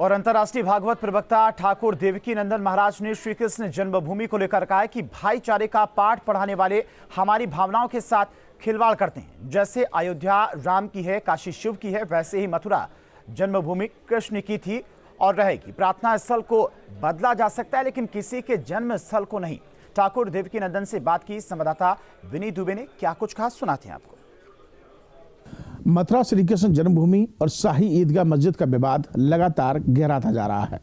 और अंतर्राष्ट्रीय भागवत प्रवक्ता ठाकुर देवकी नंदन महाराज ने श्री कृष्ण जन्मभूमि को लेकर कहा है कि भाईचारे का पाठ पढ़ाने वाले हमारी भावनाओं के साथ खिलवाड़ करते हैं। जैसे अयोध्या राम की है, काशी शिव की है, वैसे ही मथुरा जन्मभूमि कृष्ण की थी और रहेगी। प्रार्थना स्थल को बदला जा सकता है लेकिन किसी के जन्म स्थल को नहीं। ठाकुर देवकी नंदन से बात की संवाददाता विनी दुबे ने क्या कुछ कहा, सुनाते हैं आपको। मथुरा श्री कृष्ण जन्मभूमि और शाही ईदगाह मस्जिद का विवाद लगातार गहराता जा रहा है।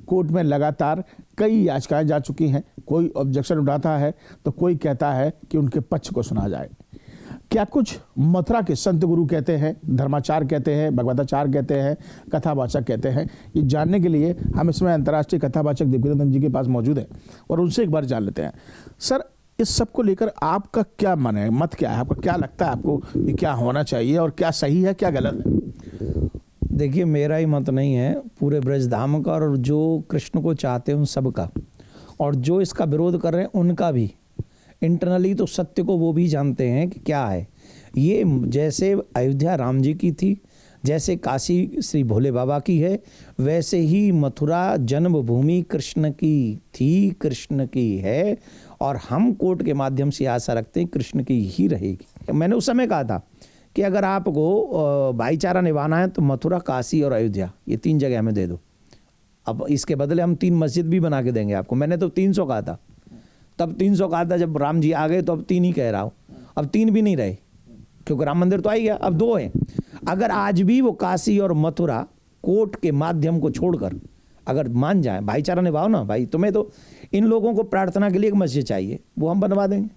कोर्ट में लगातार कई याचिकाएं जा चुकी हैं। कोई ऑब्जेक्शन उठाता है तो कोई कहता है कि उनके पक्ष को सुना जाए। क्या कुछ मथुरा के संत गुरु कहते हैं, धर्माचार्य कहते हैं, भगवताचार्य कहते हैं, कथावाचक कहते हैं, ये जानने के लिए हम इसमें अंतर्राष्ट्रीय कथावाचक देवकी नंदन जी के पास मौजूद हैं और उनसे एक बार जान लेते हैं। सर, इस सब को लेकर आपका क्या मन है, मत क्या है, आपका क्या लगता है आपको कि क्या होना चाहिए और क्या सही है, क्या गलत है? देखिए, मेरा ही मत नहीं है, पूरे ब्रजधाम का और जो कृष्ण को चाहते हैं उन सब का, और जो इसका विरोध कर रहे हैं उनका भी। इंटरनली तो सत्य को वो भी जानते हैं कि क्या है ये। जैसे अयोध्या राम जी की थी, जैसे काशी श्री भोले बाबा की है, वैसे ही मथुरा जन्मभूमि कृष्ण की थी, कृष्ण की है, और हम कोर्ट के माध्यम से आशा रखते हैं कृष्ण की ही रहेगी। मैंने उस समय कहा था कि अगर आपको भाईचारा निभाना है तो मथुरा, काशी और अयोध्या, ये 3 जगह हमें दे दो। अब इसके बदले हम 3 मस्जिद भी बना के देंगे आपको। मैंने तो 300 कहा था, तब 300 कहा था। जब राम जी आ गए तो अब 3 ही कह रहा हूँ। अब 3 भी नहीं रहे क्योंकि राम मंदिर तो आ ही गया, अब 2 हैं। अगर आज भी वो काशी और मथुरा कोर्ट के माध्यम को छोड़कर अगर मान जाए, भाईचारा निभाओ ना भाई, तुम्हें तो इन लोगों को प्रार्थना के लिए एक मस्जिद चाहिए, वो हम बनवा देंगे,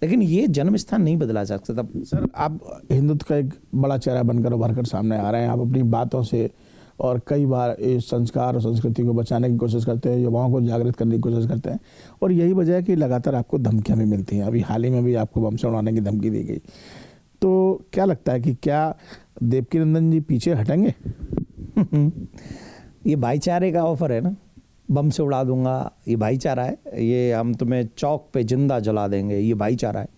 लेकिन ये जन्म स्थान नहीं बदला जा सकता। सर, आप हिंदुत्व का एक बड़ा चेहरा बनकर उभर कर सामने आ रहे हैं। आप अपनी बातों से और कई बार इस संस्कार और संस्कृति को बचाने की कोशिश करते हैं, युवाओं को जागृत करने की कोशिश करते हैं, और यही वजह है कि लगातार आपको धमकियां भी मिलती हैं। अभी हाल ही में भी आपको बम से उड़ाने की धमकी दी गई। तो क्या लगता है कि क्या देवकी नंदन जी पीछे हटेंगे? ये भाईचारे का ऑफर है ना, बम से उड़ा दूंगा, ये भाईचारा है। ये हम तुम्हें चौक पे जिंदा जला देंगे, ये भाईचारा है।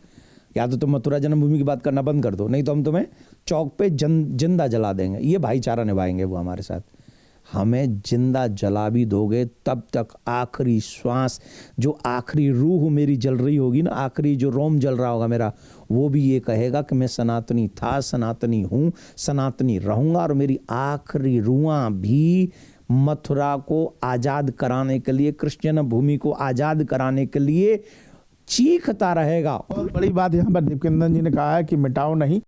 या तो तुम मथुरा जन्मभूमि की बात करना बंद कर दो, नहीं तो हम तुम्हें चौक पे जिंदा जला देंगे, ये भाईचारा निभाएंगे वो हमारे साथ। हमें जिंदा जला भी दोगे तब तक आखिरी श्वास, जो आखिरी रूह मेरी जल रही होगी ना, आखिरी जो रोम जल रहा होगा मेरा, वो भी ये कहेगा कि मैं सनातनी था, सनातनी हूँ, सनातनी रहूँगा। और मेरी आखिरी रुआं भी मथुरा को आज़ाद कराने के लिए, कृष्ण भूमि को आज़ाद कराने के लिए चीखता रहेगा। और बड़ी बात यहाँ पर देवकी नंदन जी ने कहा है कि मिटाओ नहीं,